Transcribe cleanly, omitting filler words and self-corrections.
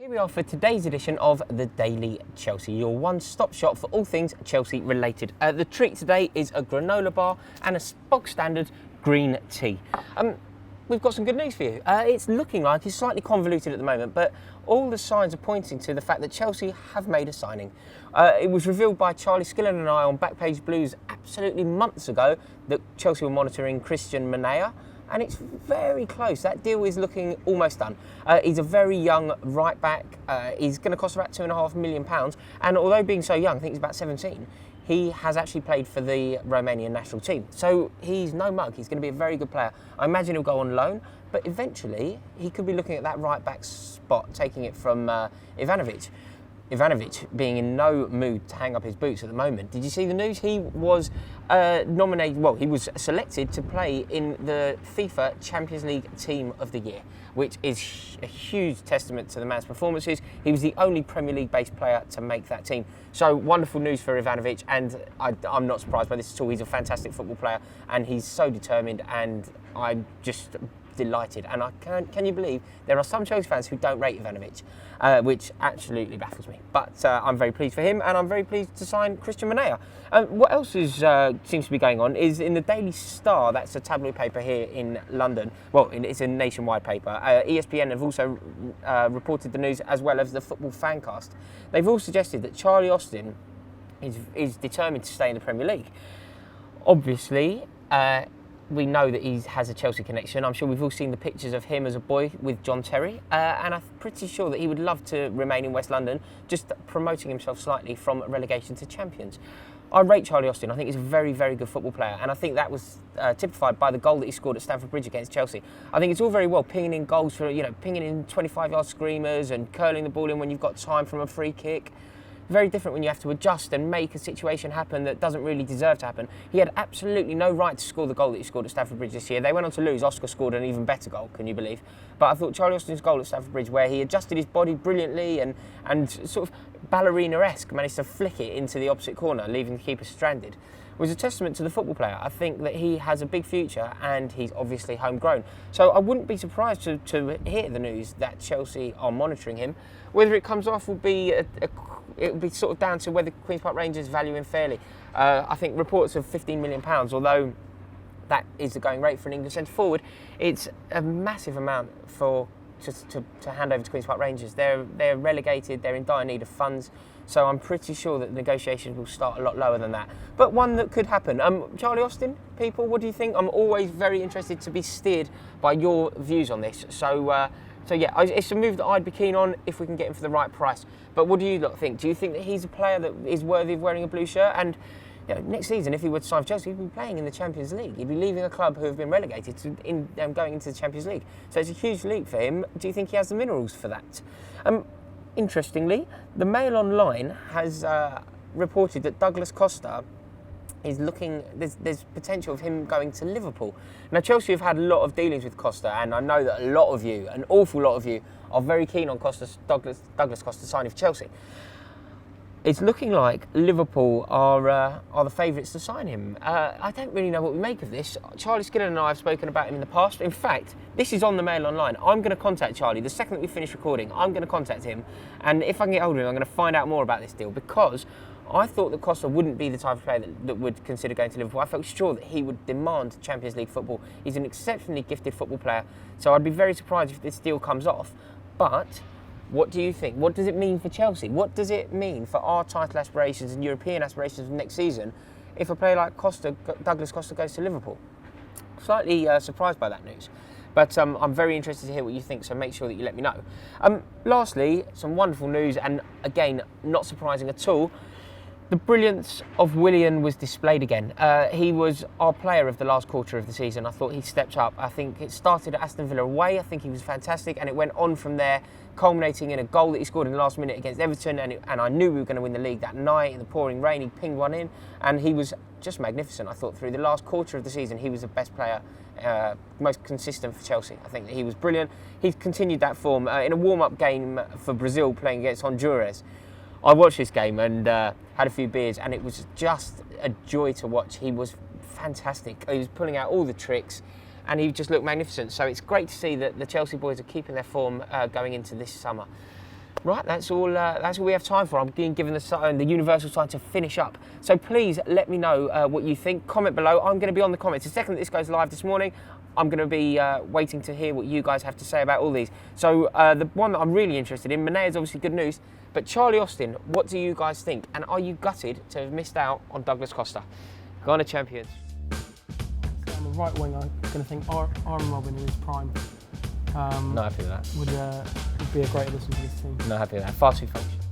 Here we are for today's edition of the Daily Chelsea, your one-stop shop for all things Chelsea related. The treat today is a granola bar and a bog standard green tea. We've got some good news for you. It's looking like it's slightly convoluted at the moment, but all the signs are pointing to the fact that Chelsea have made a signing. It was revealed by Charlie Skillen and I on Backpage Blues absolutely months ago that Chelsea were monitoring Cristian Manea. And it's very close. That deal is looking almost done. He's a very young right back. He's going to cost about £2.5 million. And although being so young, I think he's about 17, he has actually played for the Romanian national team. So he's no mug. He's going to be a very good player. I imagine he'll go on loan, but eventually he could be looking at that right back spot, taking it from Ivanovic. Ivanovic being in no mood to hang up his boots at the moment. Did you see the news? He was he was selected to play in the FIFA Champions League Team of the Year, which is a huge testament to the man's performances. He was the only Premier League-based player to make that team. So wonderful news for Ivanovic, and I'm not surprised by this at all. He's a fantastic football player, and he's so determined, and I'm just delighted. And can you believe there are some Chelsea fans who don't rate Ivanovic, which absolutely baffles me. But I'm very pleased for him, and I'm very pleased to sign Cristian Manea. What else seems to be going on is in the Daily Star, that's a tabloid paper here in London. Well, it's a nationwide paper. ESPN have also reported the news, as well as the Football Fancast. They've all suggested that Charlie Austin is determined to stay in the Premier League. Obviously, we know that he has a Chelsea connection. I'm sure we've all seen the pictures of him as a boy with John Terry, and I'm pretty sure that he would love to remain in West London, just promoting himself slightly from relegation to Champions. I rate Charlie Austin. I think he's a very, very good football player, and I think that was typified by the goal that he scored at Stamford Bridge against Chelsea. I think it's all very well pinging in goals for, pinging in 25-yard screamers and curling the ball in when you've got time from a free kick. Very different when you have to adjust and make a situation happen that doesn't really deserve to happen. He had absolutely no right to score the goal that he scored at Stamford Bridge this year. They went on to lose. Oscar scored an even better goal, can you believe? But I thought Charlie Austin's goal at Stamford Bridge, where he adjusted his body brilliantly and sort of ballerina-esque managed to flick it into the opposite corner, leaving the keeper stranded, was a testament to the football player. I think that he has a big future, and he's obviously homegrown. So I wouldn't be surprised to hear the news that Chelsea are monitoring him. Whether it comes off will be it will be sort of down to whether Queen's Park Rangers value him fairly. I think reports of £15 million, although that is the going rate for an English centre forward, it's a massive amount to hand over to Queen's Park Rangers. They're relegated, they're in dire need of funds, so I'm pretty sure that the negotiations will start a lot lower than that. But one that could happen. Charlie Austin, people, what do you think? I'm always very interested to be steered by your views on this. So yeah, it's a move that I'd be keen on if we can get him for the right price. But what do you lot think? Do you think that he's a player that is worthy of wearing a blue shirt? And next season, if he were to sign for Chelsea, he'd be playing in the Champions League. He'd be leaving a club who have been relegated going into the Champions League. So it's a huge leap for him. Do you think he has the minerals for that? Interestingly, the Mail Online has reported that Douglas Costa is looking, there's potential of him going to Liverpool. Now, Chelsea have had a lot of dealings with Costa, and I know that a lot of you, an awful lot of you, are very keen on Douglas Costa signing for Chelsea. It's looking like Liverpool are the favourites to sign him. I don't really know what we make of this. Charlie Skillen and I have spoken about him in the past. In fact, this is on the Mail Online. I'm going to contact Charlie the second that we finish recording. I'm going to contact him, and if I can get hold of him, I'm going to find out more about this deal, because I thought that Costa wouldn't be the type of player that would consider going to Liverpool. I felt sure that he would demand Champions League football. He's an exceptionally gifted football player, so I'd be very surprised if this deal comes off. But what do you think? What does it mean for Chelsea? What does it mean for our title aspirations and European aspirations next season if a player like Douglas Costa goes to Liverpool? Slightly surprised by that news. But I'm very interested to hear what you think, so make sure that you let me know. Lastly, some wonderful news, and again, not surprising at all. The brilliance of Willain was displayed again. He was our player of the last quarter of the season. I thought he stepped up. I think it started at Aston Villa away. I think he was fantastic, and it went on from there, culminating in a goal that he scored in the last minute against Everton, and I knew we were going to win the league that night. In the pouring rain, he pinged one in, and he was just magnificent. I thought through the last quarter of the season, he was the best player, most consistent for Chelsea. I think that he was brilliant. He's continued that form in a warm-up game for Brazil playing against Honduras. I watched this game and had a few beers, and it was just a joy to watch. He was fantastic. He was pulling out all the tricks, and he just looked magnificent. So it's great to see that the Chelsea boys are keeping their form going into this summer. Right, that's all we have time for. I'm being given the universal sign to finish up. So please let me know what you think. Comment below. I'm going to be on the comments. The second that this goes live this morning, I'm going to be waiting to hear what you guys have to say about all these. So the one that I'm really interested in, Manea is obviously good news, but Charlie Austin, what do you guys think? And are you gutted to have missed out on Douglas Costa? Go on to champions. On the right wing, I'm going to think Aaron Robin in his prime. Not happy with that. Would be a great addition to this team. Not happy with that. Far too functional.